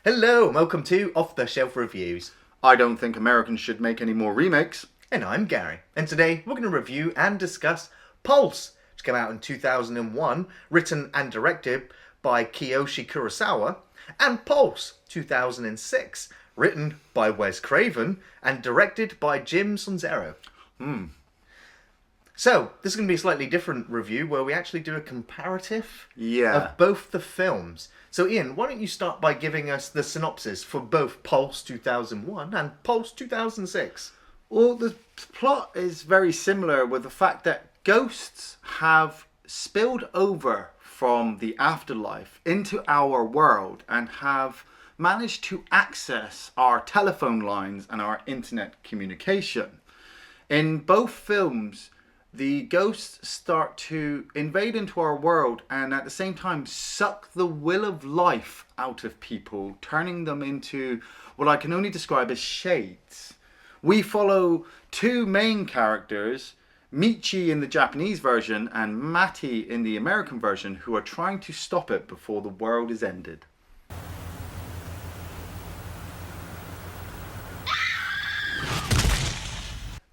Hello, and welcome to Off the Shelf Reviews. I don't think Americans should make any more remakes. And I'm Gary. And today we're going to review and discuss Pulse, which came out in 2001, written and directed by Kiyoshi Kurosawa, and Pulse, 2006, written by Wes Craven and directed by Jim Sonzero. So, this is going to be a slightly different review where we actually do a comparative of both the films. So, Ian, why don't you start by giving us the synopsis for both Pulse 2001 and Pulse 2006? Well, the plot is very similar with the fact that ghosts have spilled over from the afterlife into our world and have managed to access our telephone lines and our internet communication. In both films, the ghosts start to invade into our world and at the same time suck the will of life out of people, turning them into what I can only describe as shades. We follow two main characters, Michi in the Japanese version and Mati in the American version, who are trying to stop it before the world is ended.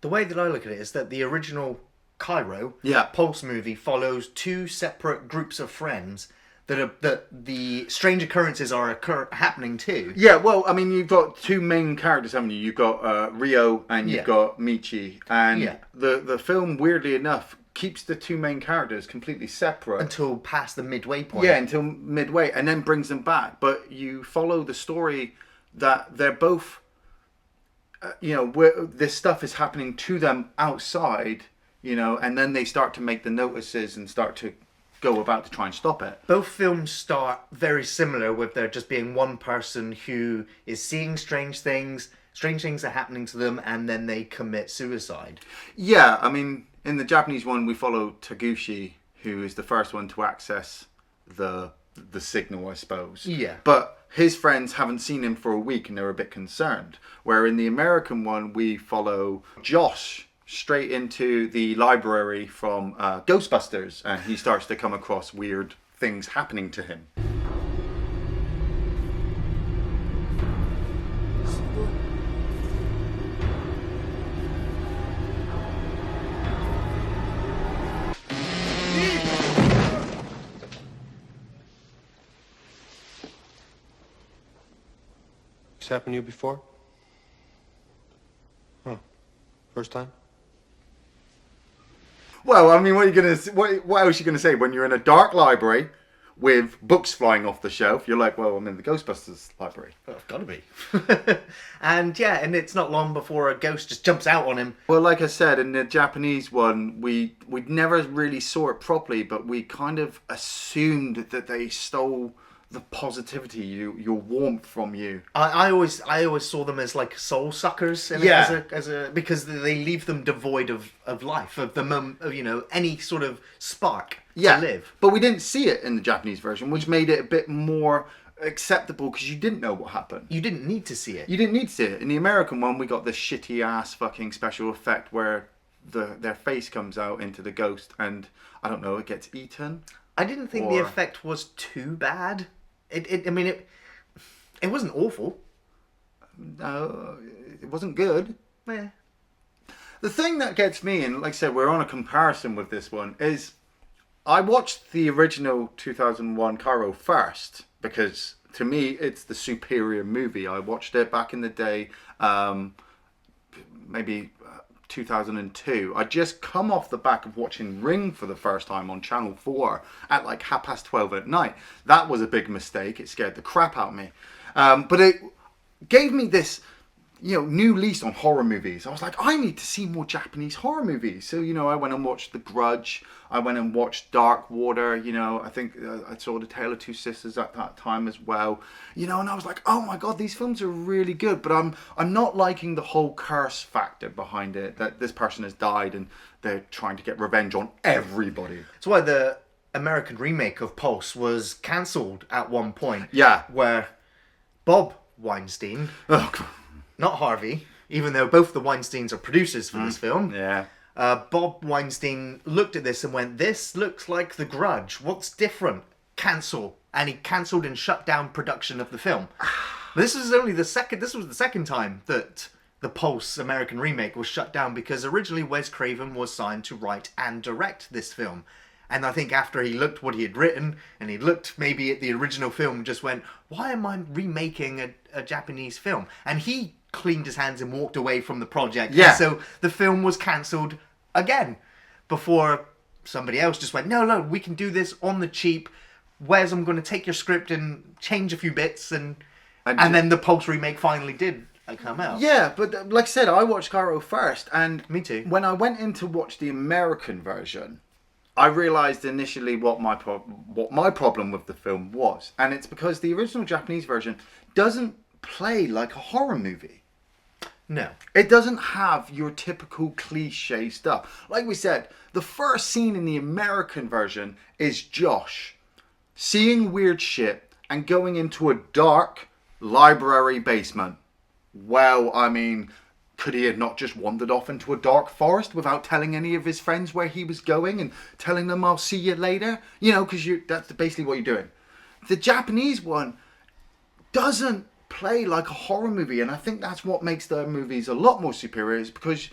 The way that I look at it is that the original Kairo, Pulse movie, follows two separate groups of friends that the strange occurrences are happening to. Yeah, well, I mean, you've got two main characters, haven't you? You've got Rio and you've got Michi. And the film, weirdly enough, keeps the two main characters completely separate. Until past the midway point. Yeah, until midway, and then brings them back. But you follow the story that they're both, this stuff is happening to them outside, and then they start to make the notices and start to go about to try and stop it. Both films start very similar, with there just being one person who is seeing strange things are happening to them, and then they commit suicide. Yeah, I mean, in the Japanese one, we follow Taguchi, who is the first one to access the signal, I suppose. Yeah. But his friends haven't seen him for a week and they're a bit concerned. Where in the American one, we follow Josh straight into the library from Ghostbusters, and he starts to come across weird things happening to him. This happened to you before? Huh. First time? Well, I mean, what else are you gonna say when you're in a dark library with books flying off the shelf? You're like, well, I'm in the Ghostbusters library. Well, it's gotta be. and it's not long before a ghost just jumps out on him. Well, like I said, in the Japanese one, we never really saw it properly, but we kind of assumed that they stole the positivity, your warmth from you. I always saw them as like soul suckers, because they leave them devoid of life, of the moment, of any sort of spark to live. But we didn't see it in the Japanese version, which made it a bit more acceptable because you didn't know what happened. You didn't need to see it. You didn't need to see it. In the American one, we got this shitty ass fucking special effect where their face comes out into the ghost, and I don't know, it gets eaten. I didn't think the effect was too bad. It wasn't awful. No, it wasn't good. Yeah. The thing that gets me, and like I said, we're on a comparison with this one, is I watched the original 2001 Kairo first because to me it's the superior movie. I watched it back in the day, maybe 2002. I just come off the back of watching Ring for the first time on Channel 4 at like 12:30 at night. That was a big mistake. It scared the crap out of me. But it gave me this new lease on horror movies. I was like, I need to see more Japanese horror movies. So, I went and watched The Grudge. I went and watched Dark Water. I think I saw The Tale of Two Sisters at that time as well. And I was like, oh my God, these films are really good. But I'm not liking the whole curse factor behind it, that this person has died and they're trying to get revenge on everybody. That's why the American remake of Pulse was cancelled at one point. Yeah. Where Bob Weinstein... Oh, God. Not Harvey, even though both the Weinsteins are producers for this film. Yeah. Bob Weinstein looked at this and went, this looks like The Grudge. What's different? Cancel. And he cancelled and shut down production of the film. But this was only the second. This was the second time that the Pulse American remake was shut down, because originally Wes Craven was signed to write and direct this film. And I think after he looked what he had written, and he looked maybe at the original film, just went, why am I remaking a Japanese film? And he cleaned his hands and walked away from the project. Yeah. And so the film was cancelled again, before somebody else just went, no, we can do this on the cheap. Wes, I'm going to take your script and change a few bits. And then the Pulse remake finally did come out. Yeah, but like I said, I watched Kairo first. And Me too. when I went in to watch the American version, I realised initially what my problem with the film was. And it's because the original Japanese version doesn't play like a horror movie. No. It doesn't have your typical cliche stuff. Like we said, the first scene in the American version is Josh seeing weird shit and going into a dark library basement. Well, I mean, could he have not just wandered off into a dark forest without telling any of his friends where he was going and telling them, I'll see you later? You know, because that's basically what you're doing. The Japanese one doesn't play like a horror movie, and I think that's what makes the movies a lot more superior, is because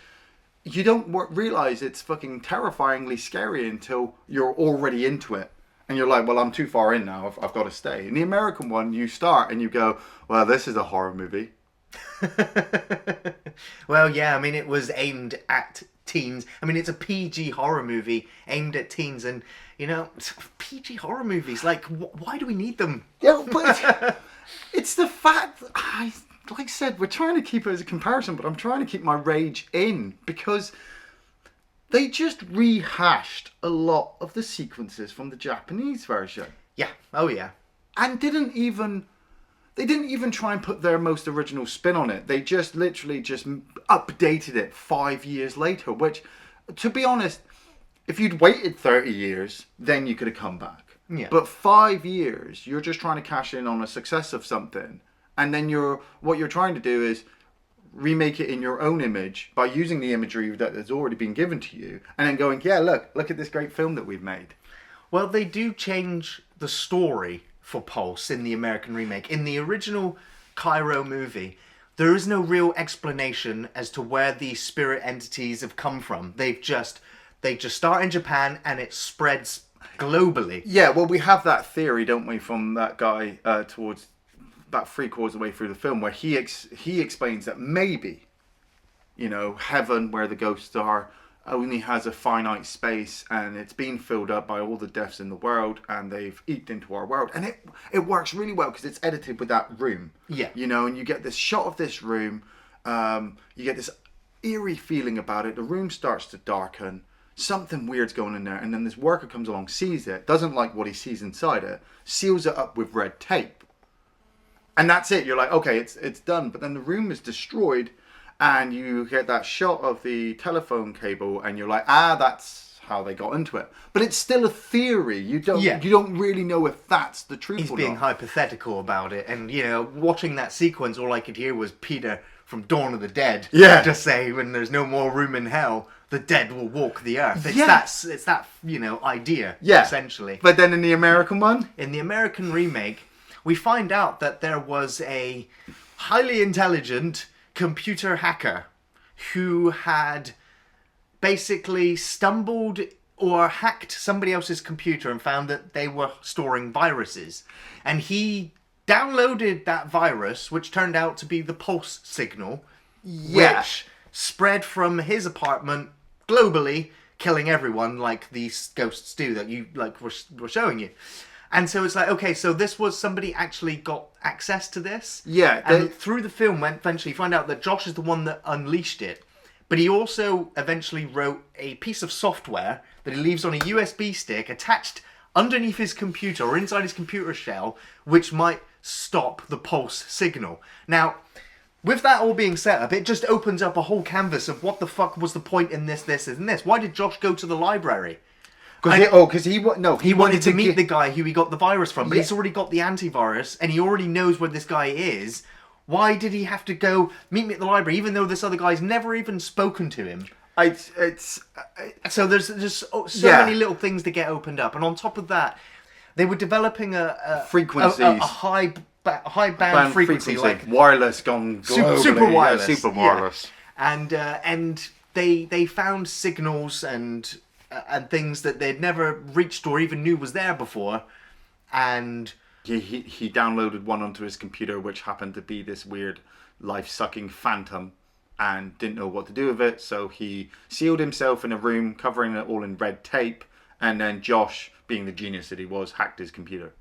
you don't realise it's fucking terrifyingly scary until you're already into it. And you're like, well, I'm too far in now, I've got to stay. In the American one, you start and you go, well, this is a horror movie. Well, yeah, I mean, it was aimed at teens. I mean, it's a PG horror movie aimed at teens, and, you know, PG horror movies, like, why do we need them? Yeah, but it's the fact that, like I said, we're trying to keep it as a comparison, but I'm trying to keep my rage in, because they just rehashed a lot of the sequences from the Japanese version. Yeah, oh yeah. And didn't even try and put their most original spin on it. They just literally just updated it 5 years later, which, to be honest, if you'd waited 30 years, then you could have come back. Yeah. But 5 years, you're just trying to cash in on a success of something. And then what you're trying to do is remake it in your own image by using the imagery that has already been given to you. And then going, yeah, look at this great film that we've made. Well, they do change the story for Pulse in the American remake. In the original Kairo movie, there is no real explanation as to where these spirit entities have come from. They just start in Japan and it spreads globally. Yeah, well, we have that theory, don't we, from that guy towards about 3/4 of the way through the film, where he explains that maybe, you know, heaven, where the ghosts are, only has a finite space, and it's been filled up by all the deaths in the world, and they've eked into our world. And it works really well because it's edited with that room. Yeah. You know, and you get this shot of this room, you get this eerie feeling about it, the room starts to darken, something weird's going in there, and then this worker comes along, sees it, doesn't like what he sees inside it, seals it up with red tape. And that's it. You're like, okay, it's done. But then the room is destroyed, and you get that shot of the telephone cable, and you're like, that's how they got into it. But it's still a theory. You don't really know if that's the truth He's or being not. hypothetical about it. And, you know, watching that sequence, all I could hear was Peter from Dawn of the Dead. Yeah. Just say, when there's no more room in hell, the dead will walk the earth. It's Yeah. that, you know, idea, Yeah. essentially. But then in the American one, In the American remake, we find out that there was a highly intelligent computer hacker who had basically stumbled or hacked somebody else's computer and found that they were storing viruses. And he downloaded that virus, which turned out to be the pulse signal, which spread from his apartment globally, killing everyone like these ghosts do that you were showing you. And so it's like, okay, so this was somebody actually got access to this. Yeah, And through the film, eventually you find out that Josh is the one that unleashed it. But he also eventually wrote a piece of software that he leaves on a USB stick attached underneath his computer or inside his computer shell, which might stop the pulse signal. Now, with that all being set up, it just opens up a whole canvas of what the fuck was the point in this, and this. Why did Josh go to the library? because he wanted to meet the guy who he got the virus from, but Yeah. he's already got the antivirus and he already knows where this guy is. Why did he have to go meet me at the library, even though this other guy's never even spoken to him? So there's just so many little things to get opened up, and on top of that, they were developing a Frequencies. a high high band frequency, like wireless gone globally. super wireless, super wireless. Yeah. And they found signals and things that they'd never reached or even knew was there before, and he downloaded one onto his computer, which happened to be this weird life-sucking phantom, and didn't know what to do with it, so he sealed himself in a room, covering it all in red tape, and then Josh, being the genius that he was, hacked his computer.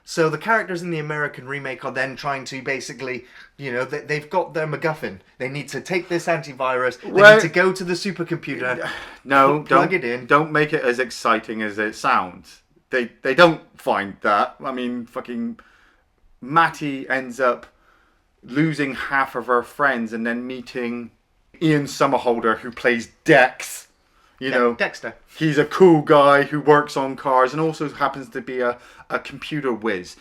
So the characters in the American remake are then trying to basically, they've got their MacGuffin. They need to take this antivirus. They need to go to the supercomputer. No, plug it in. Don't make it as exciting as it sounds. They don't find that. I mean, fucking Matty ends up losing half of her friends and then meeting Ian Somerhalder, who plays Dex. Dexter. He's a cool guy who works on cars and also happens to be a computer whiz.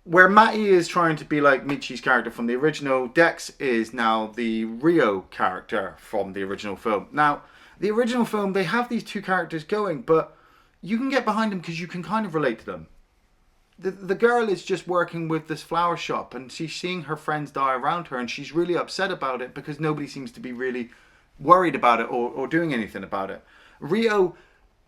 Where Matty is trying to be like Michi's character from the original, Dex is now the Rio character from the original film. Now, the original film, they have these two characters going, but you can get behind them because you can kind of relate to them. The girl is just working with this flower shop and she's seeing her friends die around her and she's really upset about it because nobody seems to be really worried about it or doing anything about it. Rio,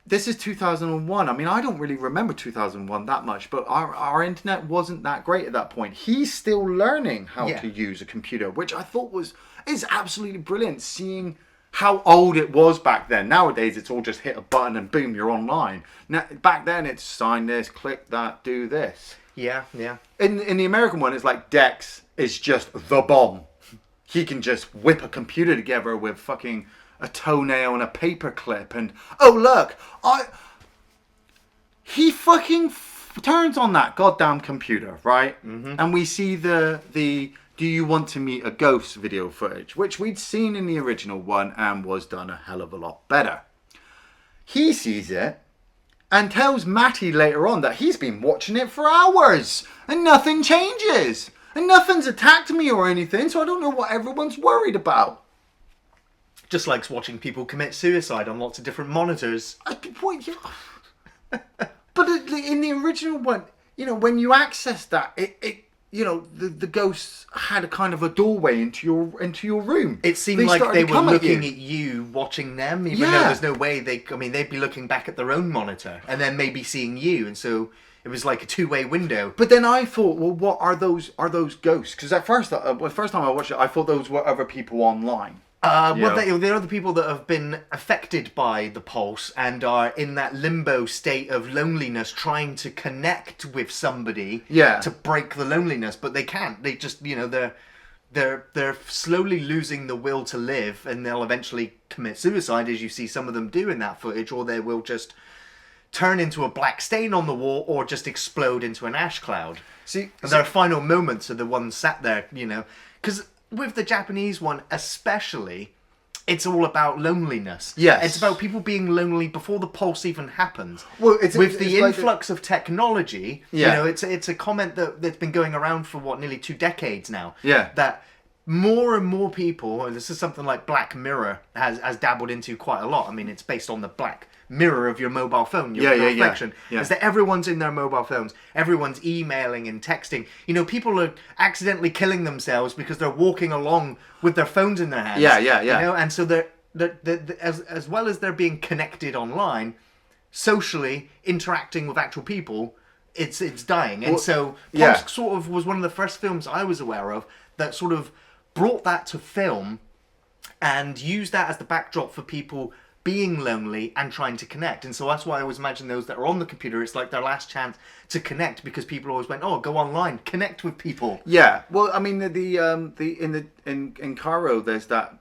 this is 2001. I mean, I don't really remember 2001 that much, but our internet wasn't that great at that point. He's still learning how to use a computer, which I thought is absolutely brilliant, seeing how old it was back then. Nowadays, it's all just hit a button and boom, you're online. Now, back then, it's sign this, click that, do this. Yeah. In the American one, it's like Dex is just the bomb. He can just whip a computer together with fucking a toenail and a paper clip and, oh look, he fucking turns on that goddamn computer, right? Mm-hmm. And we see the do you want to meet a ghost video footage, which we'd seen in the original one and was done a hell of a lot better. He sees it and tells Matty later on that he's been watching it for hours and nothing changes. And nothing's attacked me or anything, so I don't know what everyone's worried about. Just likes watching people commit suicide on lots of different monitors. But in the original one, when you access that, the ghosts had a kind of a doorway into your room. It seemed like they were looking at you, watching them, even though there's no way they'd be looking back at their own monitor and then maybe seeing you, and so it was like a two-way window. But then I thought, well, what are those ghosts? Because at first, the first time I watched it, I thought those were other people online. They're other people that have been affected by the pulse and are in that limbo state of loneliness, trying to connect with somebody to break the loneliness, but they can't. They just, they're slowly losing the will to live, and they'll eventually commit suicide, as you see some of them do in that footage, or they will just turn into a black stain on the wall or just explode into an ash cloud. Their final moments are the ones sat there, because with the Japanese one especially, it's all about loneliness. Yes. It's about people being lonely before the pulse even happens. Well, with the influx of technology, it's a comment that's been going around for nearly 2 decades now. Yeah. That more and more people, and this is something like Black Mirror has dabbled into quite a lot. I mean, it's based on the black mirror of your mobile phone, your reflection, is that everyone's in their mobile phones, everyone's emailing and texting. People are accidentally killing themselves because they're walking along with their phones in their hands. And so they're as well as they're being connected online, socially interacting with actual people, it's dying. And so Pulse sort of was one of the first films I was aware of that sort of brought that to film and used that as the backdrop for people being lonely and trying to connect. And so that's why I always imagine those that are on the computer, it's like their last chance to connect, because people always went, go online, connect with people. Yeah. Well, I mean, in Kairo, there's that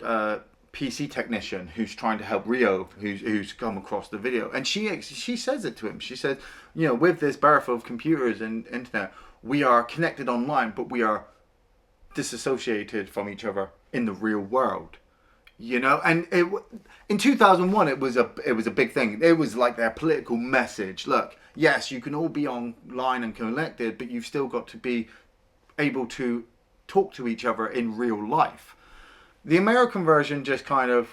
PC technician who's trying to help Rio, who's come across the video, and she says it to him. She says, with this birth of computers and internet, we are connected online, but we are disassociated from each other in the real world. And in 2001, it was a big thing. It was like their political message. Look, yes, you can all be online and connected, but you've still got to be able to talk to each other in real life. The American version just kind of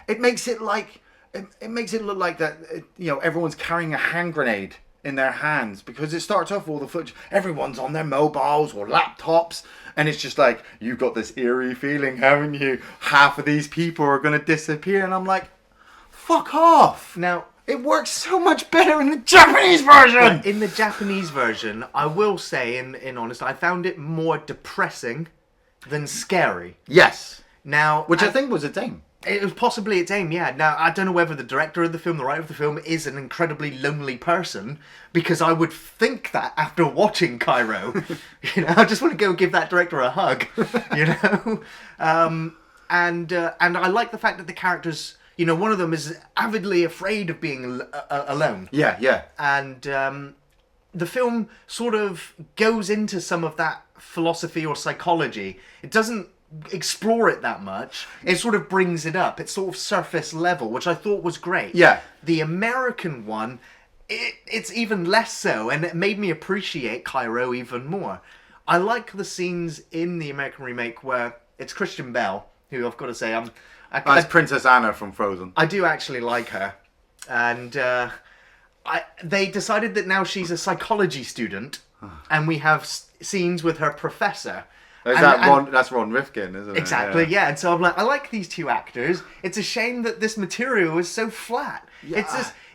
it makes it look like that everyone's carrying a hand grenade in their hands, because it starts off with all the footage. Everyone's on their mobiles or laptops, and it's just like, you've got this eerie feeling, haven't you? Half of these people are going to disappear, and I'm like, fuck off. Now, it works so much better in the Japanese version. in the Japanese version, I will say, in honest, I found it more depressing than scary. Yes. Now, Which I think was its aim. It was possibly its aim, yeah. Now, I don't know whether the director of the film, the writer of the film, is an incredibly lonely person, because I would think that after watching Kairo. I just want to go give that director a hug, and I like the fact that the characters, one of them is avidly afraid of being alone. Yeah, yeah. And the film sort of goes into some of that philosophy or psychology. It doesn't explore it that much. It sort of brings it up. It's sort of surface level, which I thought was great. Yeah. The American one, it's even less so, and it made me appreciate Kairo even more. I like the scenes in the American remake where it's Christian Bale, who I've got to say, That's Princess Anna from Frozen. I do actually like her. And they decided that now she's a psychology student, and we have scenes with her professor. That's Ron Rifkin, isn't it? Exactly, yeah. And so I'm like, I like these two actors. It's a shame that this material is so flat. Yeah.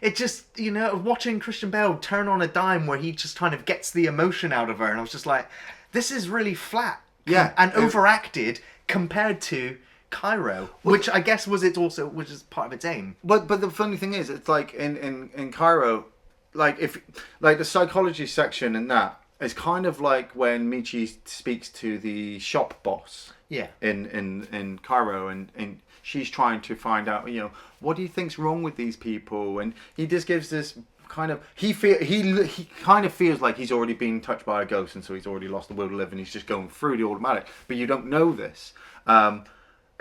It just, watching Christian Bale turn on a dime where he just kind of gets the emotion out of her, and I was just like, this is really flat. Yeah. And overacted compared to Kairo, which I guess which is part of its aim. But the funny thing is, it's like in Kairo, like the psychology section in that, it's kind of like when Michi speaks to the shop boss. Yeah. In Kairo, and she's trying to find out, what do you think's wrong with these people, and he just gives this kind of he kind of feels like he's already been touched by a ghost, and so he's already lost the will to live, and he's just going through the automatic. But you don't know this.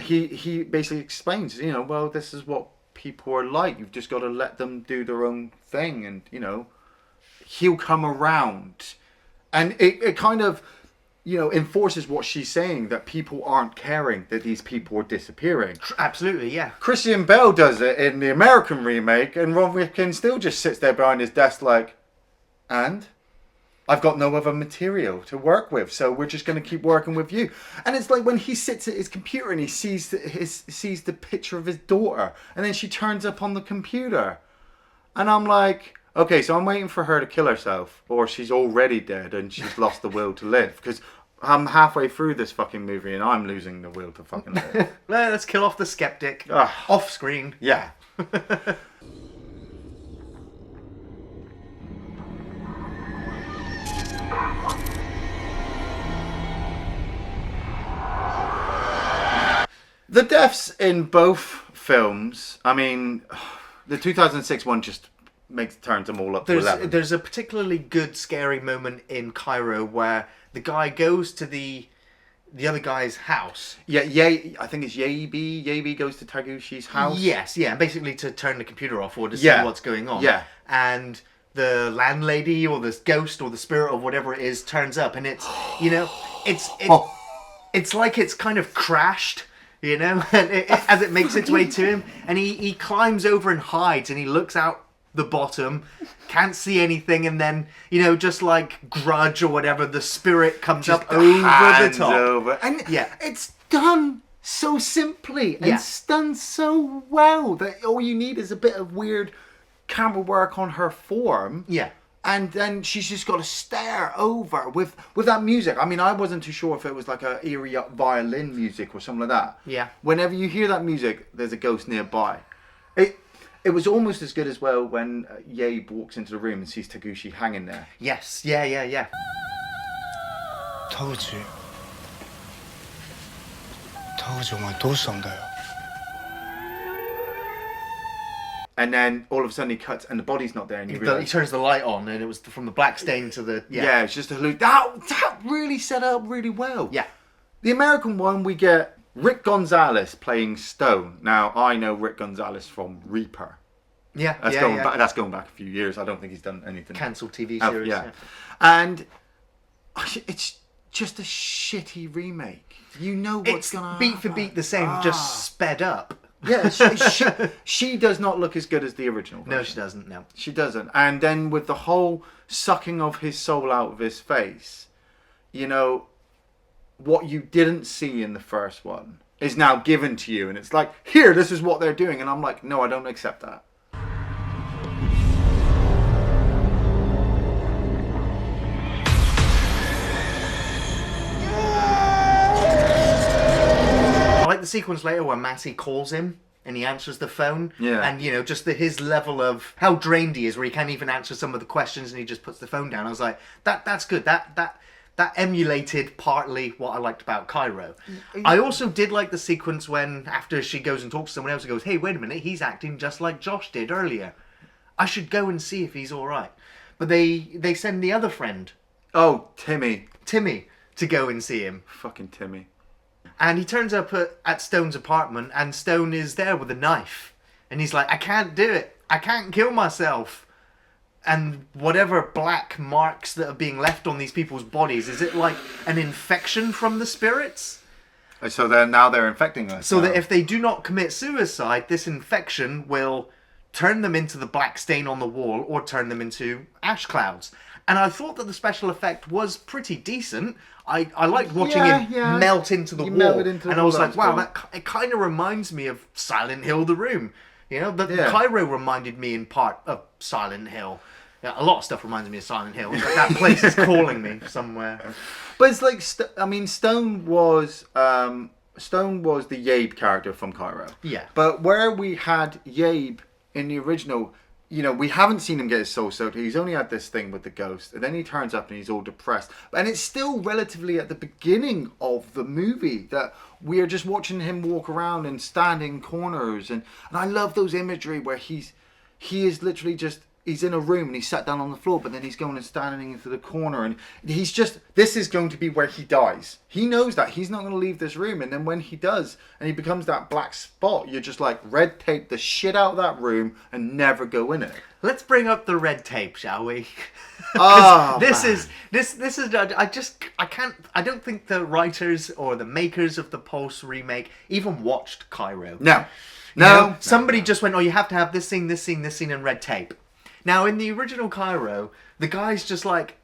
He basically explains, well, this is what people are like. You've just got to let them do their own thing, and he'll come around. And it kind of, enforces what she's saying, that people aren't caring, that these people are disappearing. Absolutely, yeah. Christian Bale does it in the American remake, and Ron Rifkin still just sits there behind his desk like, and? I've got no other material to work with, so we're just going to keep working with you. And it's like when he sits at his computer and he sees the picture of his daughter, and then she turns up on the computer. And I'm like, okay, so I'm waiting for her to kill herself, or she's already dead and she's lost the will to live. Because I'm halfway through this fucking movie and I'm losing the will to fucking live. Let's kill off the skeptic. Off screen. Yeah. The deaths in both films, I mean, the 2006 one just turns them all up to 11. There's a particularly good scary moment in Kairo where the guy goes to the other guy's house. Yeah, I think it's Yabe. Yabe goes to Tagushi's house. Yes, yeah, basically to turn the computer off or to see what's going on. Yeah. And the landlady or the ghost or the spirit or whatever it is turns up, and it's, it's like it's kind of crashed. And as it makes its way to him, and he climbs over and hides, and he looks out the bottom, can't see anything, and then, just like Grudge or whatever, the spirit comes up over the top. And it's done so simply, and it's done so well, that all you need is a bit of weird camera work on her form. Yeah. And then she's just got to stare over with that music. I mean, I wasn't too sure if it was like a eerie violin music or something like that. Yeah. Whenever you hear that music, there's a ghost nearby. It was almost as good as well when Yabe walks into the room and sees Taguchi hanging there. Yes. Yeah. 타우지, 정말どうしたんだよ? And then all of a sudden he cuts and the body's not there, and you He realize, turns the light on, and it was from the black stain to the... yeah, it's just a hallucination. That really set up really well. Yeah. The American one, we get Rick Gonzalez playing Stone. Now, I know Rick Gonzalez from Reaper. Yeah, That's going back a few years. I don't think he's done anything. Cancelled TV series. Yeah. And it's just a shitty remake. You know what's It's going to beat for beat the same, just sped up. Yeah, she does not look as good as the original version. No, she doesn't. No. She doesn't. And then with the whole sucking of his soul out of his face, you know, what you didn't see in the first one is now given to you. And it's like, here, this is what they're doing. And I'm like, no, I don't accept that. I like the sequence later where Matty calls him and he answers the phone. Yeah. And, you know, just his level of how drained he is, where he can't even answer some of the questions and he just puts the phone down. I was like, that's good. That emulated partly what I liked about Kairo. I also did like the sequence when, after she goes and talks to someone else, and goes, hey, wait a minute, he's acting just like Josh did earlier. I should go and see if he's all right. But they send the other friend, Oh, Timmy. to go and see him. Fucking Timmy. And he turns up at Stone's apartment, and Stone is there with a knife. And he's like, I can't do it. I can't kill myself. And whatever black marks that are being left on these people's bodies, is it like an infection from the spirits? So they're infecting us. So now. that if they do not commit suicide, this infection will turn them into the black stain on the wall or turn them into ash clouds. And I thought that the special effect was pretty decent. I liked watching him melt into the wall. And I was like, wow, it kind of reminds me of Silent Hill, The Room. You know, Kairo reminded me in part of Silent Hill. Yeah, a lot of stuff reminds me of Silent Hill. Like, that place is calling me somewhere. But it's like, Stone was the Yabe character from Kairo. Yeah. But where we had Yabe in the original, you know, we haven't seen him get his soul soaked. He's only had this thing with the ghost. And then he turns up and he's all depressed. And it's still relatively at the beginning of the movie that we are just watching him walk around and stand in corners. And I love those imagery where he is literally just... He's in a room and he's sat down on the floor, but then he's going and standing into the corner, and he's just, this is going to be where he dies. He knows that. He's not going to leave this room. And then when he does, and he becomes that black spot, you're just like, red tape the shit out of that room and never go in it. Let's bring up the red tape, shall we? Oh, this is I don't think the writers or the makers of the Pulse remake even watched Kairo. No. Somebody just went, oh, you have to have this scene, and red tape. Now, in the original Kairo, the guy's just like,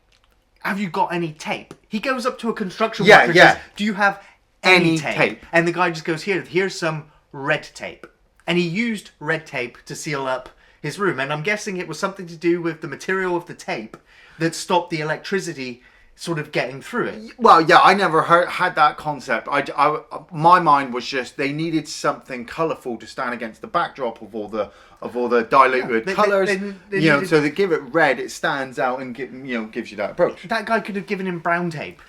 have you got any tape? He goes up to a construction worker and says, do you have any tape? And the guy just goes, here's some red tape. And he used red tape to seal up his room. And I'm guessing it was something to do with the material of the tape that stopped the electricity sort of getting through it. Well, yeah, I never had that concept. My mind was just they needed something colourful to stand against the backdrop of all the diluted colours. So they give it red, it stands out and gives you that approach. That guy could have given him brown tape,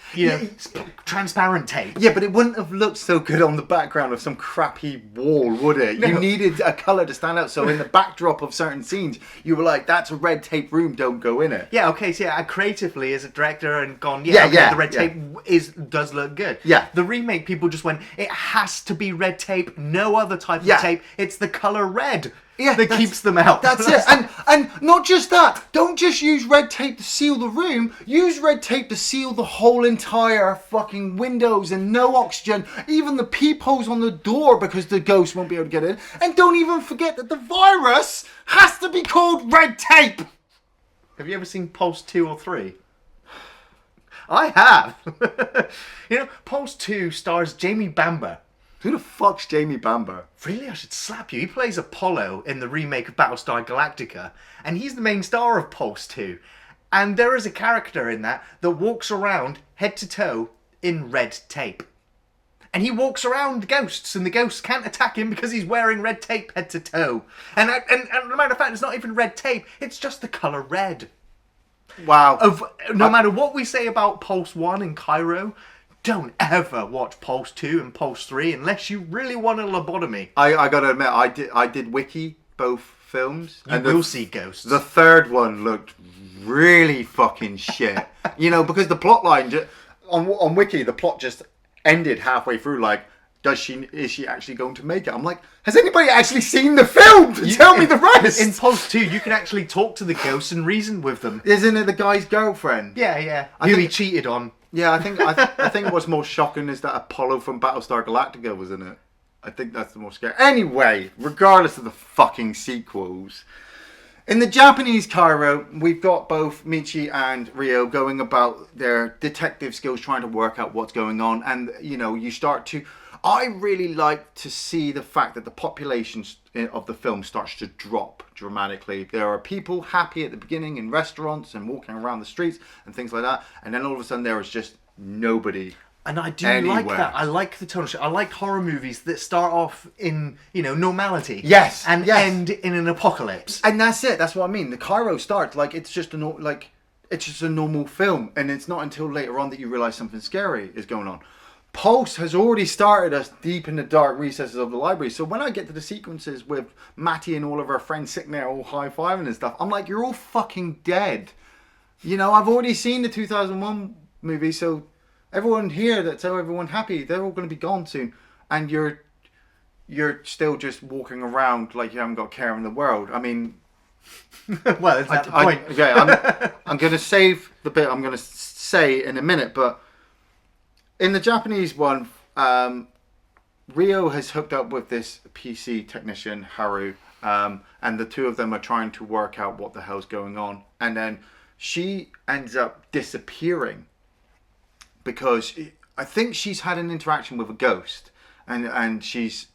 transparent tape. Yeah, but it wouldn't have looked so good on the background of some crappy wall, would it? No. You needed a colour to stand out. So in the backdrop of certain scenes, you were like, "That's a red tape room. Don't go in it." Yeah. Okay. So creatively as a director and gone, the red tape does look good. Yeah. The remake people just went, it has to be red tape. No other type of tape. It's the colour red. Yeah, that keeps them out. That's it. And not just that. Don't just use red tape to seal the room. Use red tape to seal the whole entire fucking windows and no oxygen. Even the peepholes on the door because the ghost won't be able to get in. And don't even forget that the virus has to be called red tape. Have you ever seen Pulse 2 or 3? I have. Pulse 2 stars Jamie Bamber. Who the fuck's Jamie Bamber? Really, I should slap you. He plays Apollo in the remake of Battlestar Galactica, and he's the main star of Pulse 2. And there is a character in that walks around head to toe in red tape. And he walks around ghosts, and the ghosts can't attack him because he's wearing red tape head to toe. And no matter of fact, it's not even red tape, it's just the colour red. Wow. No matter what we say about Pulse 1 and Kairo, don't ever watch Pulse 2 and Pulse 3 unless you really want a lobotomy. I gotta admit, I did wiki both films. You will see ghosts. The third one looked really fucking shit. Because the plot line, on wiki, the plot just ended halfway through like, is she actually going to make it? I'm like, has anybody actually seen the film to tell me the rest? In Pulse 2, you can actually talk to the ghosts and reason with them. Isn't it the guy's girlfriend? Yeah. Who he cheated on. Yeah, I think what's more shocking is that Apollo from Battlestar Galactica was in it. I think that's the more scary. Anyway, regardless of the fucking sequels, in the Japanese Kairo, we've got both Michi and Ryo going about their detective skills, trying to work out what's going on. And, you know, you start to... I really like to see the fact that the population of the film starts to drop dramatically. There are people happy at the beginning in restaurants and walking around the streets and things like that. And then all of a sudden there is just nobody. And I do anywhere. like that. I like the tone. I like horror movies that start off in, you know, normality. Yes. And end in an apocalypse. And that's it. That's what I mean. The Kairo starts like it's just a normal film, and it's not until later on that you realise something scary is going on. Pulse has already started us deep in the dark recesses of the library. So when I get to the sequences with Matty and all of her friends sitting there all high-fiving and stuff, I'm like, you're all fucking dead. You know, I've already seen the 2001 movie, so everyone here that's everyone happy, they're all going to be gone soon. And you're still just walking around like you haven't got a care in the world. I mean... Well, it's at the point. Okay, I'm going to save the bit I'm going to say in a minute, but in the Japanese one, Ryo has hooked up with this PC technician, Haru, and the two of them are trying to work out what the hell's going on. And then she ends up disappearing because I think she's had an interaction with a ghost, and she's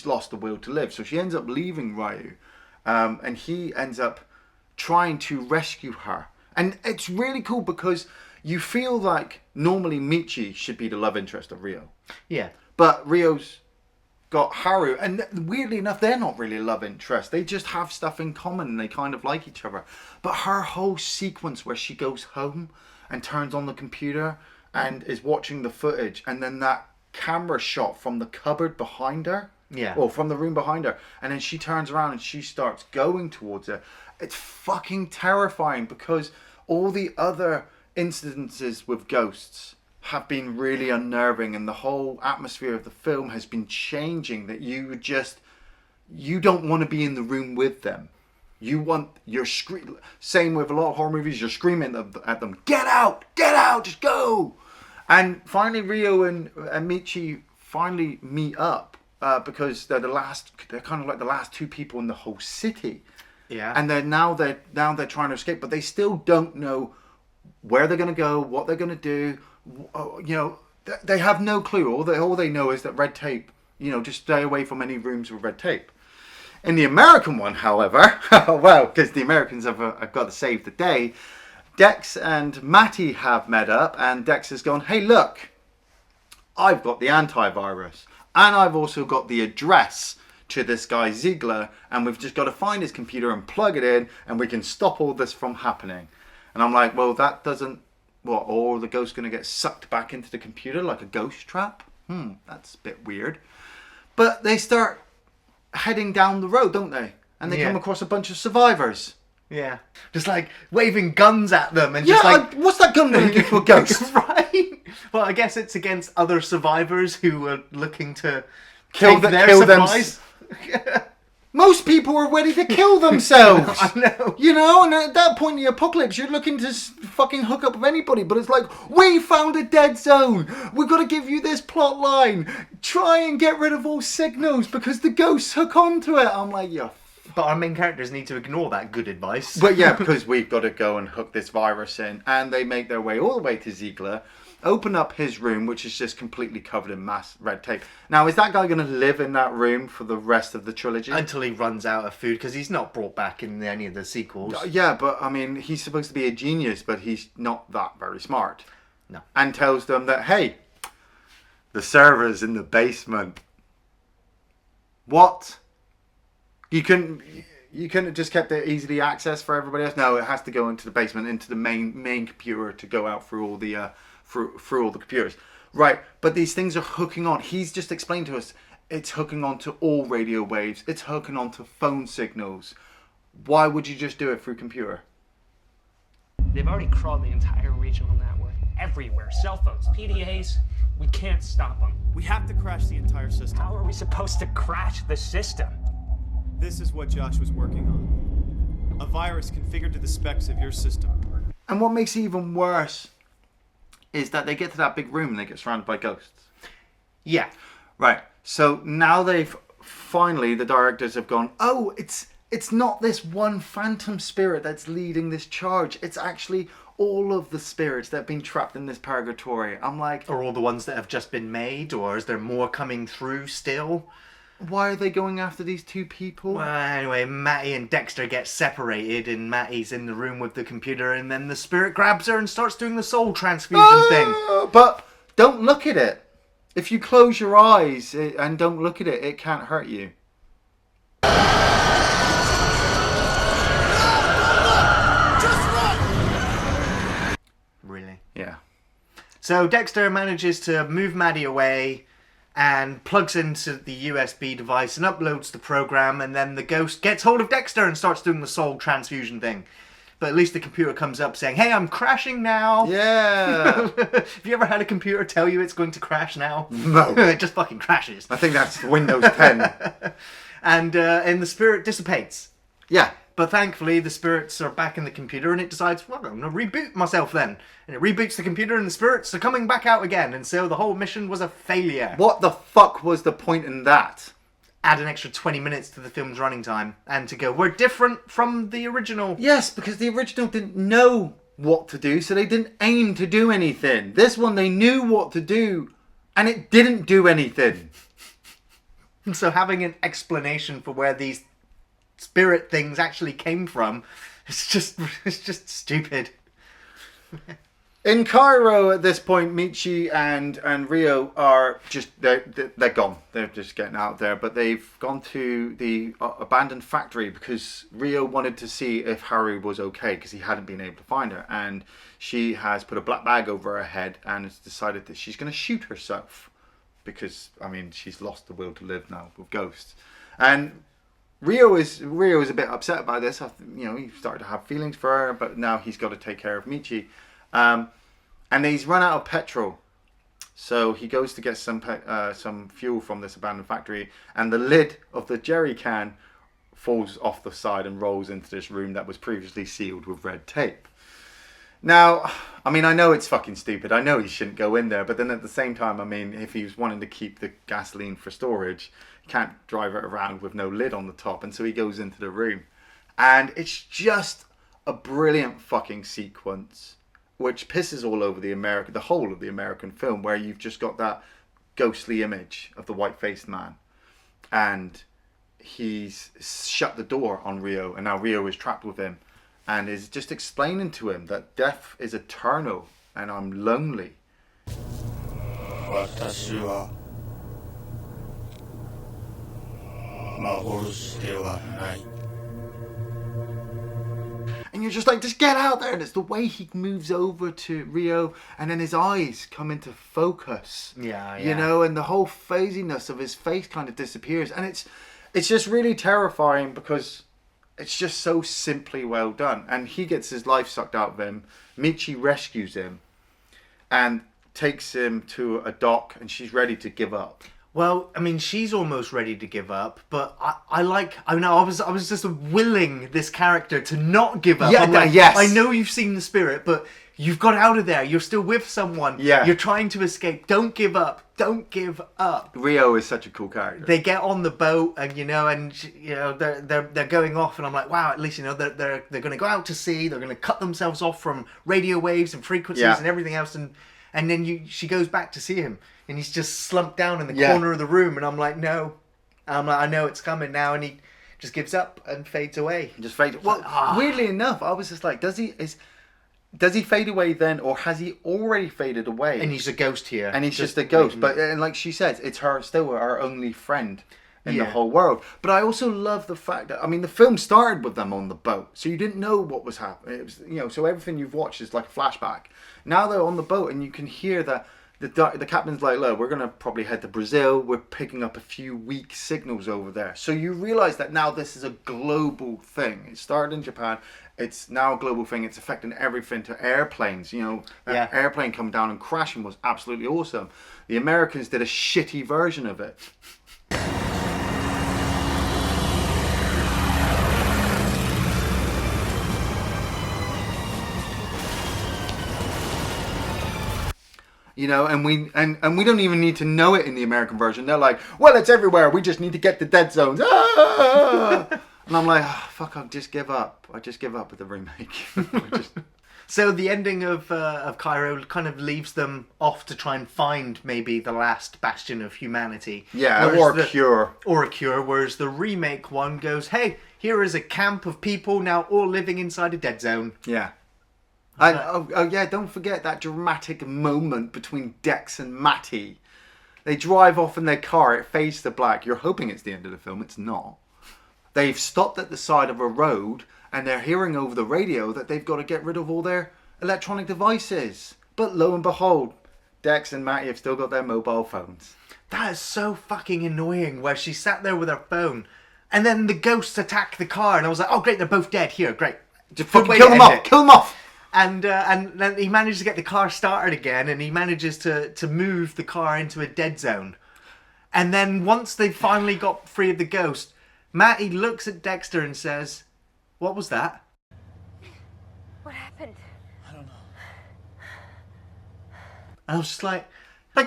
lost the will to live. So she ends up leaving Ryu, and he ends up trying to rescue her. And it's really cool because you feel like normally Michi should be the love interest of Ryo. Yeah. But Ryo's got Haru, and weirdly enough, they're not really a love interest. They just have stuff in common and they kind of like each other. But her whole sequence where she goes home and turns on the computer and is watching the footage, and then that camera shot from the cupboard behind her, or from the room behind her, and then she turns around and she starts going towards it. It's fucking terrifying because all the other incidences with ghosts have been really unnerving, and the whole atmosphere of the film has been changing, that you don't want to be in the room with them. You're same with a lot of horror movies, you're screaming at them, get out, just go. And finally Ryo and Michi finally meet up because they're kind of like the last two people in the whole city. Yeah. And they're trying to escape, but they still don't know where they're going to go, what they're going to do. You know, they have no clue. All they know is that red tape, you know, just stay away from any rooms with red tape. In the American one, however, well, because the Americans have got to save the day, Dex and Matty have met up, and Dex has gone, hey, look, I've got the antivirus, and I've also got the address to this guy Ziegler, and we've just got to find his computer and plug it in, and we can stop all this from happening. And I'm like, well, that doesn't... What, or the ghost's going to get sucked back into the computer like a ghost trap? That's a bit weird. But they start heading down the road, don't they? And they come across a bunch of survivors. Yeah. Just like waving guns at them and just like... what's that gun going to do to a ghost? Right? Well, I guess it's against other survivors who are looking to kill their supplies. Most people are ready to kill themselves. I know. You know, and at that point in the apocalypse, you're looking to fucking hook up with anybody. But it's like, we found a dead zone. We've got to give you this plot line. Try and get rid of all signals because the ghosts hook onto it. I'm like, yeah. But our main characters need to ignore that good advice. But yeah, because we've got to go and hook this virus in. And they make their way all the way to Ziegler. Open up his room, which is just completely covered in mass red tape. Now, is that guy going to live in that room for the rest of the trilogy? Until he runs out of food, because he's not brought back in any of the sequels. Yeah, but I mean, he's supposed to be a genius, but he's not that very smart. No. And tells them that, hey, the server's in the basement. What? You couldn't have just kept it easily accessed for everybody else? No, it has to go into the basement, into the main computer to go out through all the... Through all the computers. Right, but these things are hooking on. He's just explained to us it's hooking on to all radio waves. It's hooking on to phone signals. Why would you just do it through computer? They've already crawled the entire regional network. Everywhere. Cell phones, PDAs. We can't stop them. We have to crash the entire system. How are we supposed to crash the system? This is what Josh was working on. A virus configured to the specs of your system. And what makes it even worse is that they get to that big room and they get surrounded by ghosts. Yeah. Right. So now they've finally, the directors have gone, oh, it's not this one phantom spirit that's leading this charge. It's actually all of the spirits that have been trapped in this purgatory. I'm like... Or all the ones that have just been made, or is there more coming through still? Why are they going after these two people? Well, anyway, Matty and Dexter get separated, and Matty's in the room with the computer, and then the spirit grabs her and starts doing the soul transfusion thing. But don't look at it. If you close your eyes and don't look at it, it can't hurt you. Really? Yeah. So Dexter manages to move Maddie away and plugs into the USB device and uploads the program, and then the ghost gets hold of Dexter and starts doing the soul transfusion thing. But at least the computer comes up saying, hey, I'm crashing now. Yeah. Have you ever had a computer tell you it's going to crash now? No. It just fucking crashes. I think that's Windows 10. And the spirit dissipates. Yeah. But thankfully, the spirits are back in the computer, and it decides, well, I'm going to reboot myself then. And it reboots the computer, and the spirits are coming back out again. And so the whole mission was a failure. What the fuck was the point in that? Add an extra 20 minutes to the film's running time, and to go, we're different from the original. Yes, because the original didn't know what to do, so they didn't aim to do anything. This one, they knew what to do, and it didn't do anything. So having an explanation for where these spirit things actually came from, it's just stupid. In Kairo at this point, Michi and Rio are just, they're gone. They're just getting out there, but they've gone to the abandoned factory because Rio wanted to see if Haru was okay because he hadn't been able to find her, and she has put a black bag over her head and has decided that she's going to shoot herself because, I mean, she's lost the will to live now with ghosts. And Rio is a bit upset about this. You know, he started to have feelings for her, but now he's got to take care of Michi. And he's run out of petrol, so he goes to get some fuel from this abandoned factory, and the lid of the jerry can falls off the side and rolls into this room that was previously sealed with red tape. Now, I mean, I know it's fucking stupid. I know he shouldn't go in there, but then at the same time, I mean, if he was wanting to keep the gasoline for storage, he can't drive it around with no lid on the top, and so he goes into the room. And it's just a brilliant fucking sequence, which pisses all over the whole of the American film, where you've just got that ghostly image of the white-faced man. And he's shut the door on Rio, and now Rio is trapped with him, and is just explaining to him that death is eternal, and I'm lonely. 私は幻ではない。 And you're just like, just get out there. And it's the way he moves over to Rio, and then his eyes come into focus. Yeah. You know, and the whole phasiness of his face kind of disappears. And it's just really terrifying because it's just so simply well done. And he gets his life sucked out of him. Michi rescues him and takes him to a dock, and she's ready to give up. Well, I mean, she's almost ready to give up, but I was just willing this character to not give up. Yeah, I'm like, yes. I know you've seen the spirit, but you've got out of there. You're still with someone. Yeah. You're trying to escape. Don't give up. Don't give up. Rio is such a cool character. They get on the boat, and they're going off, and I'm like, wow, at least they're going to go out to sea. They're going to cut themselves off from radio waves and frequencies and everything else, and then she goes back to see him. And he's just slumped down in the corner of the room, and I'm like, no. I know it's coming now, and he just gives up and fades away. Just fades. Well, weirdly enough, I was just like, does he fade away then, or has he already faded away? And he's a ghost here. And he's just a ghost. But and like she says, it's still our only friend in the whole world. But I also love the fact that, I mean, the film started with them on the boat, so you didn't know what was happening. It was, so everything you've watched is like a flashback. Now they're on the boat, and you can hear that. The captain's like, look, we're going to probably head to Brazil. We're picking up a few weak signals over there. So you realise that now this is a global thing. It started in Japan. It's now a global thing. It's affecting everything to airplanes. That airplane coming down and crashing was absolutely awesome. The Americans did a shitty version of it. You know, and we don't even need to know it in the American version. They're like, well, it's everywhere. We just need to get the dead zones. Ah! And I'm like, oh, fuck, I'll just give up. I just give up with the remake. So the ending of Kairo kind of leaves them off to try and find maybe the last bastion of humanity. Yeah, Whereas or a cure. Or a cure, whereas the remake one goes, hey, here is a camp of people now all living inside a dead zone. Yeah. And, oh yeah, don't forget that dramatic moment between Dex and Matty. They drive off in their car, it fades to black. You're hoping it's the end of the film, it's not. They've stopped at the side of a road and they're hearing over the radio that they've got to get rid of all their electronic devices. But lo and behold, Dex and Matty have still got their mobile phones. That is so fucking annoying, where she sat there with her phone and then the ghosts attack the car and I was like, oh great, they're both dead, here, great. Just fucking kill them off, kill them off! And then he manages to get the car started again and he manages to move the car into a dead zone. And then once they finally got free of the ghost, Matty looks at Dexter and says, what was that? What happened? And I was just like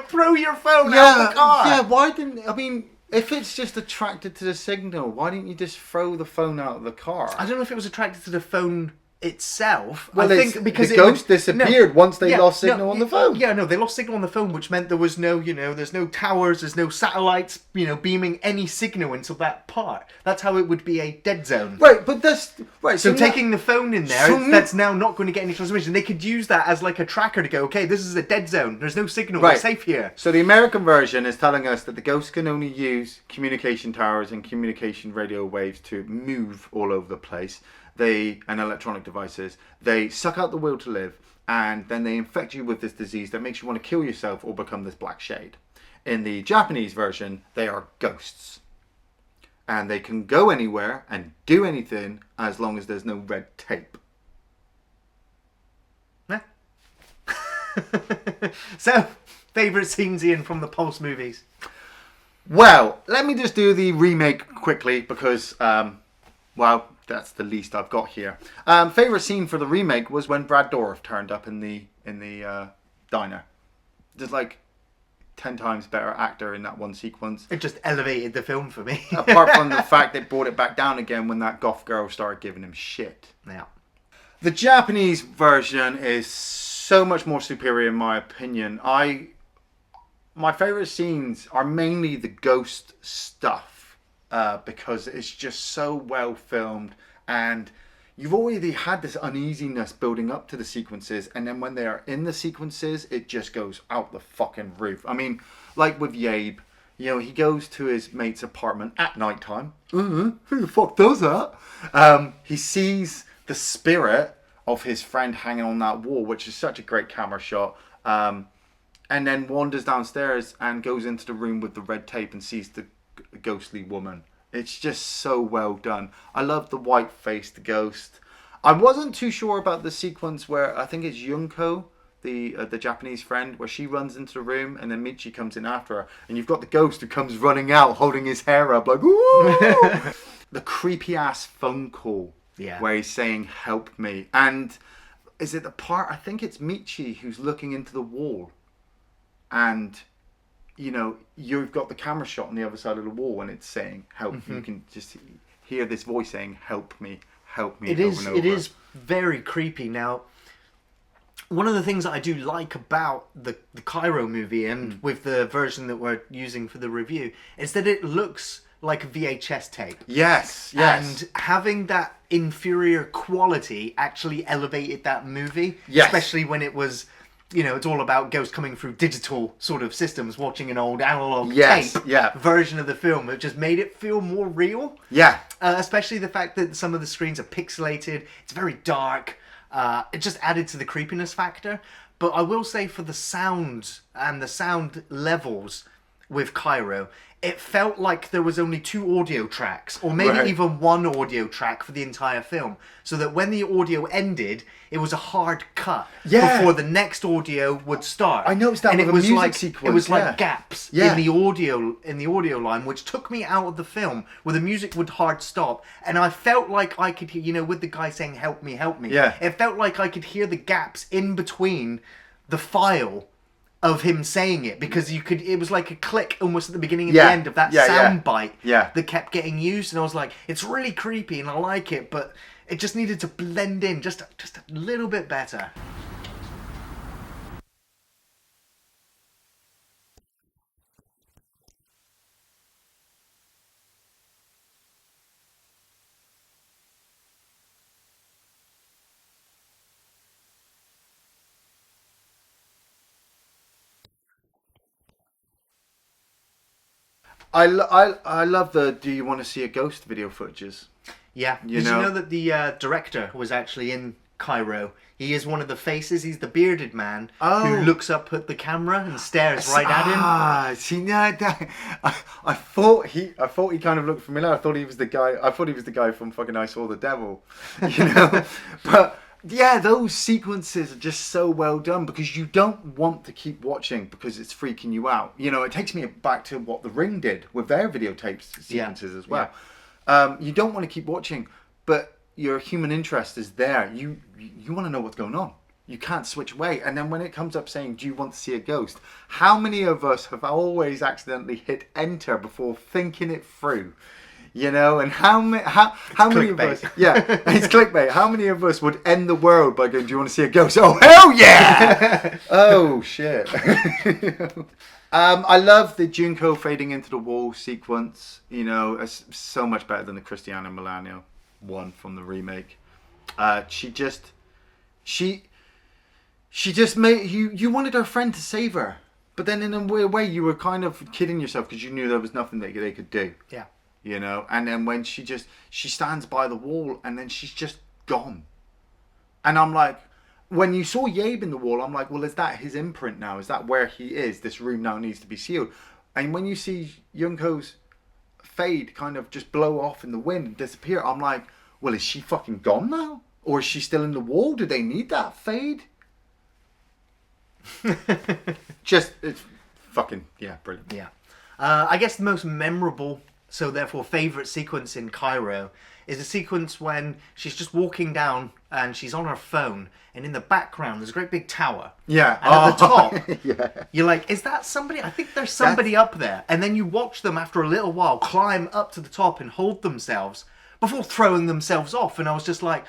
throw your phone out of the car. Yeah, why didn't... I mean, if it's just attracted to the signal, why didn't you just throw the phone out of the car? I don't know if it was attracted to the phone itself. Well, I think because the ghost disappeared once they lost signal on the phone. Yeah, no, they lost signal on the phone, which meant there was no, there's no towers, there's no satellites, beaming any signal into that part. That's how it would be a dead zone. Right, but that's... Right, so taking the phone in there, that's now not going to get any transmission. They could use that as like a tracker to go, okay, this is a dead zone. There's no signal. We're safe here. So the American version is telling us that the ghosts can only use communication towers and communication radio waves to move all over the place. And electronic devices, they suck out the will to live, and then they infect you with this disease that makes you want to kill yourself or become this black shade. In the Japanese version, they are ghosts. And they can go anywhere and do anything as long as there's no red tape. So, favourite scenes, Ian, from the Pulse movies? Well, let me just do the remake quickly because, that's the least I've got here. Favorite scene for the remake was when Brad Dourif turned up in the diner. Just like 10 times better actor in that one sequence. It just elevated the film for me. Apart from the fact they brought it back down again when that goth girl started giving him shit. Yeah. The Japanese version is so much more superior in my opinion. My favorite scenes are mainly the ghost stuff. Because it's just so well filmed and you've already had this uneasiness building up to the sequences, and then when they are in the sequences it just goes out the fucking roof. I mean, like with Yabe, he goes to his mate's apartment at night time. Who the fuck does that? He sees the spirit of his friend hanging on that wall, which is such a great camera shot, and then wanders downstairs and goes into the room with the red tape and sees the ghostly woman. It's just so well done. I love the white-faced ghost. I wasn't too sure about the sequence where I think it's Yunko, the Japanese friend, where she runs into the room and then Michi comes in after her, and you've got the ghost who comes running out holding his hair up like, ooh! The creepy ass phone call where he's saying help me, and is it the part, I think it's Michi who's looking into the wall, and you've got the camera shot on the other side of the wall and it's saying help. You can just hear this voice saying help me. It is very creepy. Now, one of the things that I do like about the Kairo movie and with the version that we're using for the review is that it looks like a VHS tape. Yes. And having that inferior quality actually elevated that movie. Yes. Especially when it was, it's all about ghosts coming through digital sort of systems, watching an old analog tape version of the film. It just made it feel more real. Yeah. Especially the fact that some of the screens are pixelated. It's very dark. It just added to the creepiness factor. But I will say for the sound and the sound levels with Kairo, it felt like there was only 2 audio tracks, or maybe even 1 audio track for the entire film. So that when the audio ended, it was a hard cut before the next audio would start. I noticed that with the music sequence. It was like gaps in the audio line, which took me out of the film, where the music would hard stop, and I felt like I could hear, with the guy saying help me. Yeah. It felt like I could hear the gaps in between the file of him saying it, because it was like a click almost at the beginning and Yeah. the end of that Yeah, sound bite Yeah. that kept getting used, and I was like, it's really creepy and I like it, but it just needed to blend in just a little bit better. I love the "Do you want to see a ghost?" video footages. Yeah. You Did know- you know that the director was actually in Kairo? He is one of the faces. He's the bearded man who Oh. looks up at the camera and stares right at him. Ah, see, no, I thought he kind of looked familiar. I thought he was the guy from fucking I Saw the Devil, you know. But yeah, those sequences are just so well done, because you don't want to keep watching because it's freaking you out. You know, it takes me back to what The Ring did with their videotapes sequences as well. You don't want to keep watching, but your human interest is there. You want to know what's going on. You can't switch away. And then when it comes up saying, "Do you want to see a ghost?" How many of us have always accidentally hit enter before thinking it through? You know, and how many of us? clickbait. Yeah, it's clickbait. How many of us would end the world by going, "Do you want to see a ghost?" Oh, hell yeah! Oh shit! I love the Junko fading into the wall sequence. You know, it's so much better than the Cristiano Milano one from the remake. She just made you wanted her friend to save her, but then in a weird way you were kind of kidding yourself, because you knew there was nothing that they could do. Yeah. You know, and then when she stands by the wall and then she's just gone. And I'm like, when you saw Yabe in the wall, I'm like, well, is that his imprint now? Is that where he is? This room now needs to be sealed. And when you see Junko's fade kind of just blow off in the wind and disappear, I'm like, well, is she fucking gone now? Or is she still in the wall? Do they need that fade? Just, it's fucking, yeah, brilliant. Yeah. I guess the most memorable, so therefore favourite sequence in Kairo is a sequence when she's just walking down and she's on her phone, and in the background there's a great big tower. Yeah. And at the top, Yeah. you're like, is that somebody? I think there's somebody up there. And then you watch them after a little while climb up to the top and hold themselves before throwing themselves off. And I was just like,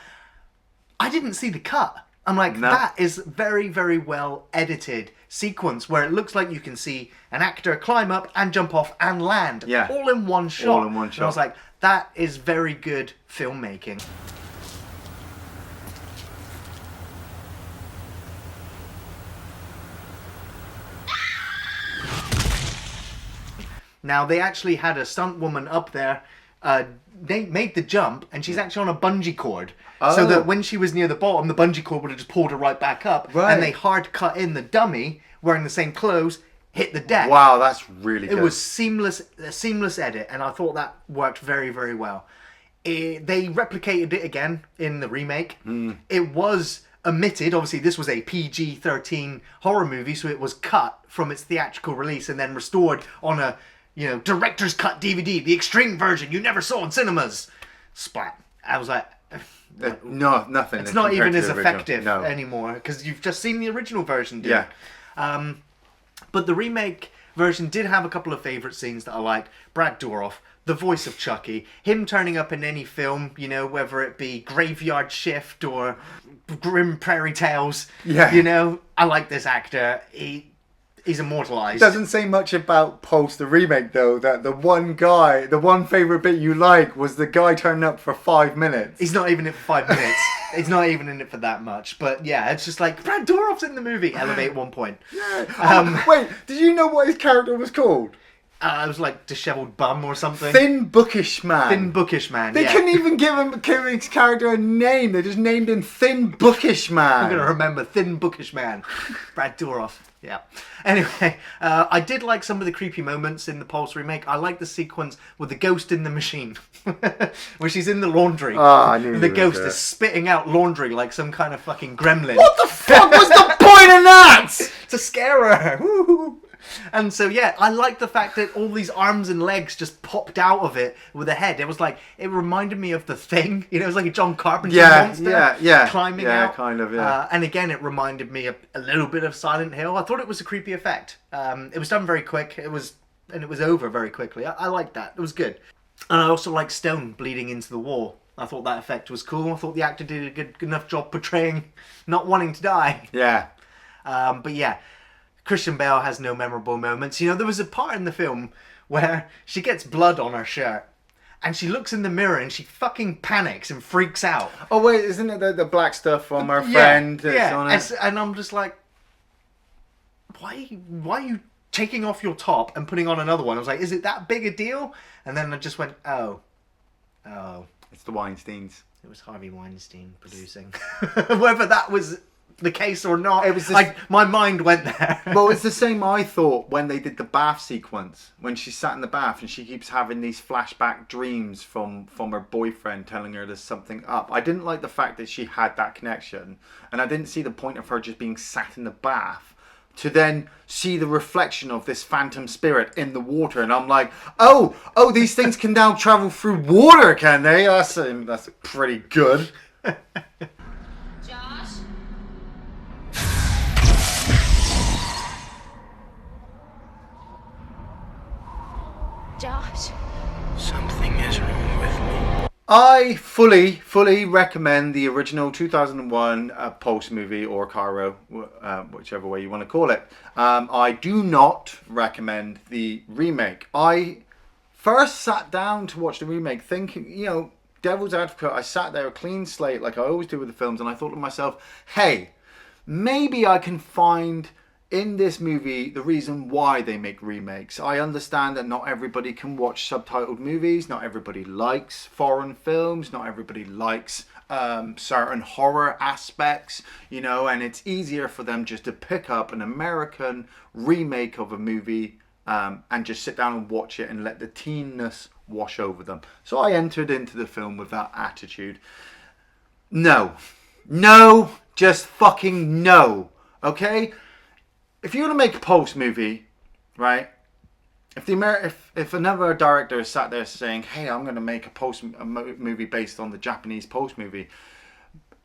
I didn't see the cut. I'm like, No. that is very, very well edited sequence where it looks like you can see an actor climb up and jump off and land, Yeah. all in one shot. All in one And I was shot. like, that is very good filmmaking. Now, they actually had a stunt woman up there. They made the jump, and she's actually on a bungee cord. So Oh. that when she was near the bottom, the bungee cord would have just pulled her right back up. Right. And they hard cut in the dummy, wearing the same clothes, hit the deck. Wow, that's really good. It was a seamless edit, and I thought that worked very, very well. They replicated it again in the remake. It was omitted. Obviously, this was a PG-13 horror movie, so it was cut from its theatrical release and then restored on a, director's cut DVD, the extreme version you never saw in cinemas. Splat. I was like, No, nothing. it's not compared even to as the original. effective No. anymore because you've just seen the original version, dude. Yeah. But the remake version did have a couple of favourite scenes that I liked. Brad Dourif, the voice of Chucky, him turning up in any film, whether it be Graveyard Shift or Grim Prairie Tales. Yeah. I like this actor. He's immortalised. Doesn't say much about Pulse the remake though. That the one favourite bit you like was the guy turning up for 5 minutes. He's not even in it for 5 minutes. He's not even in it for that much. But yeah, it's just like, Brad Dourif's in the movie. Elevate 1 point. Wait, did you know what his character was called? It was like Dishevelled Bum or something. Thin Bookish Man. Thin Bookish Man, They yeah. couldn't even give his character a name. They just named him Thin Bookish Man. I'm going to remember Thin Bookish Man. Brad Dourif. Yeah. Anyway, I did like some of the creepy moments in the Pulse remake. I like the sequence with the ghost in the machine. Where she's in the laundry. I knew and the you were ghost gonna- is spitting out laundry like some kind of fucking gremlin. What the fuck was the point of that? To scare her. Woo-hoo. And so, yeah, I like the fact that all these arms and legs just popped out of it with a head. It was like, it reminded me of The Thing. You know, it was like a John Carpenter monster climbing out. Yeah, kind of, yeah. And again, it reminded me a little bit of Silent Hill. I thought it was a creepy effect. It was done very quick. It was over very quickly. I liked that. It was good. And I also liked Stone bleeding into the wall. I thought that effect was cool. I thought the actor did a good enough job portraying not wanting to die. Yeah. But yeah, Christian Bale has no memorable moments. You know, there was a part in the film where she gets blood on her shirt and she looks in the mirror and she fucking panics and freaks out. Oh, wait, isn't it the black stuff from her friend that's on it? And I'm just like, why are you taking off your top and putting on another one? I was like, is it that big a deal? And then I just went, oh. It's the Weinsteins. It was Harvey Weinstein producing. Whether that was the case or not, it was like my mind went there. Well, it's the same I thought when they did the bath sequence, when she sat in the bath and she keeps having these flashback dreams from her boyfriend telling her there's something up. I didn't like the fact that she had that connection, and I didn't see the point of her just being sat in the bath to then see the reflection of this phantom spirit in the water. And I'm like, oh, these things can now travel through water, can they? That's pretty good. Josh? Josh? Something is wrong with me. I fully recommend the original 2001 Pulse movie, or Kairo, whichever way you want to call it. I do not recommend the remake. I first sat down to watch the remake thinking, you know, devil's advocate, I sat there a clean slate like I always do with the films, and I thought to myself, hey, maybe I can find in this movie the reason why they make remakes. I understand that not everybody can watch subtitled movies, not everybody likes foreign films, not everybody likes certain horror aspects, you know, and it's easier for them just to pick up an American remake of a movie and just sit down and watch it and let the teenness wash over them. So I entered into the film with that attitude. No, just fucking no, okay? If you're going to make a Pulse movie, right, if another director sat there saying, hey, I'm going to make a movie based on the Japanese Pulse movie,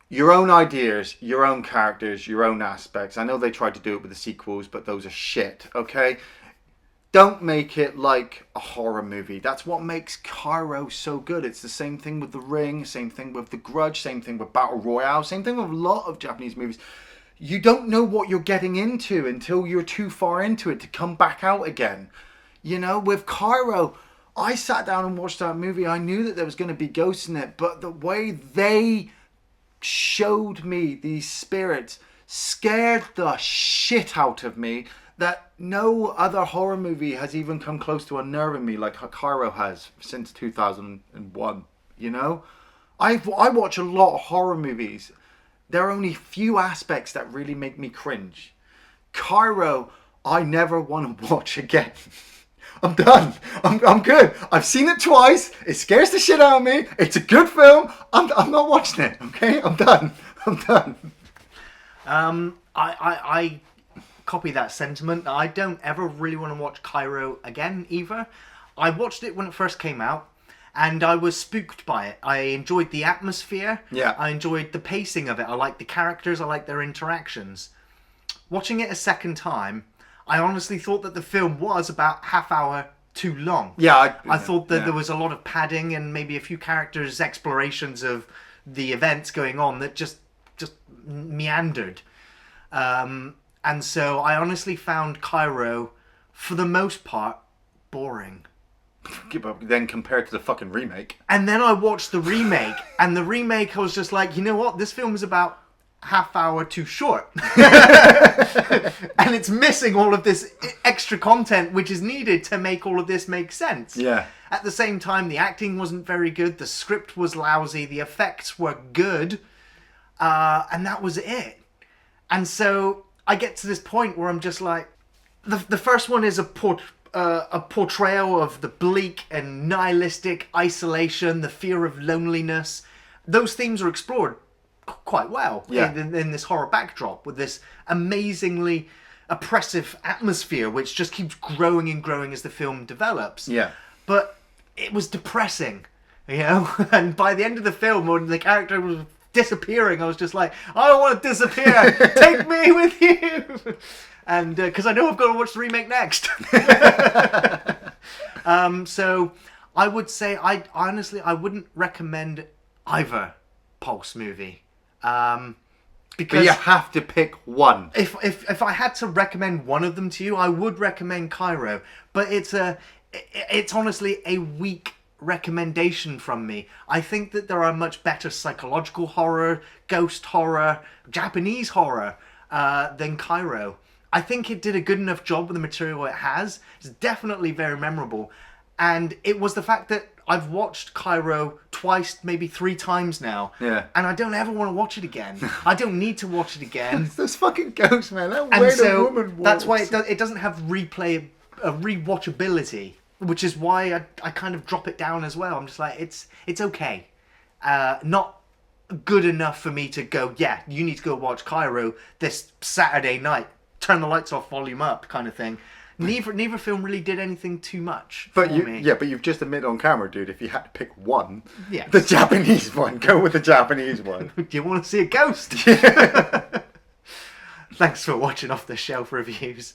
your own ideas, your own characters, your own aspects. I know they tried to do it with the sequels, but those are shit, okay? Don't make it like a horror movie. That's what makes Kairo so good. It's the same thing with The Ring, same thing with The Grudge, same thing with Battle Royale, same thing with a lot of Japanese movies. You don't know what you're getting into until you're too far into it to come back out again. You know, with Kairo, I sat down and watched that movie. I knew that there was going to be ghosts in it, but the way they showed me these spirits scared the shit out of me, that no other horror movie has even come close to unnerving me like Kairo has since 2001, you know? I watch a lot of horror movies. There are only few aspects that really make me cringe. Kairo, I never want to watch again. I'm done. I'm good. I've seen it twice. It scares the shit out of me. It's a good film. I'm not watching it. Okay, I'm done. I copy that sentiment. I don't ever really want to watch Kairo again either. I watched it when it first came out, and I was spooked by it. I enjoyed the atmosphere. Yeah. I enjoyed the pacing of it. I liked the characters. I liked their interactions. Watching it a second time, I honestly thought that the film was about half hour too long. Yeah. I thought that there was a lot of padding and maybe a few characters' explorations of the events going on that just meandered. And so I honestly found Kairo, for the most part, boring. Then compared to the fucking remake. And then I watched the remake, and the remake I was just like, you know what? This film is about half hour too short. And it's missing all of this extra content which is needed to make all of this make sense. Yeah. At the same time, the acting wasn't very good, the script was lousy, the effects were good, and that was it. And so I get to this point where I'm just like, the first one is a portrayal of the bleak and nihilistic isolation, the fear of loneliness. Those themes are explored quite well in this horror backdrop, with this amazingly oppressive atmosphere which just keeps growing and growing as the film develops. Yeah. But it was depressing, you know. And by the end of the film, when the character was disappearing, I was just like, I don't want to disappear. Take me with you. And because I know I've got to watch the remake next. So I would say I wouldn't recommend either Pulse movie. Because But you have to pick one. if I had to recommend one of them to you, I would recommend Kairo. But it's honestly a weak recommendation from me. I think that there are much better psychological horror, ghost horror, Japanese horror than Kairo. I think it did a good enough job with the material it has. It's definitely very memorable. And it was the fact that I've watched Kairo twice, maybe 3 times now. Yeah. And I don't ever want to watch it again. I don't need to watch it again. It's those fucking ghosts, man. That And weird so woman walks. that's why it doesn't have rewatchability, which is why I kind of drop it down as well. I'm just like, it's okay. Not good enough for me to go, yeah, you need to go watch Kairo this Saturday night. Turn the lights off, volume up, kind of thing. Neither film really did anything too much for me. Yeah, but you've just admitted on camera, dude, if you had to pick one, Yeah. the Japanese one. Go with the Japanese one. Do you want to see a ghost? Thanks for watching Off the Shelf Reviews.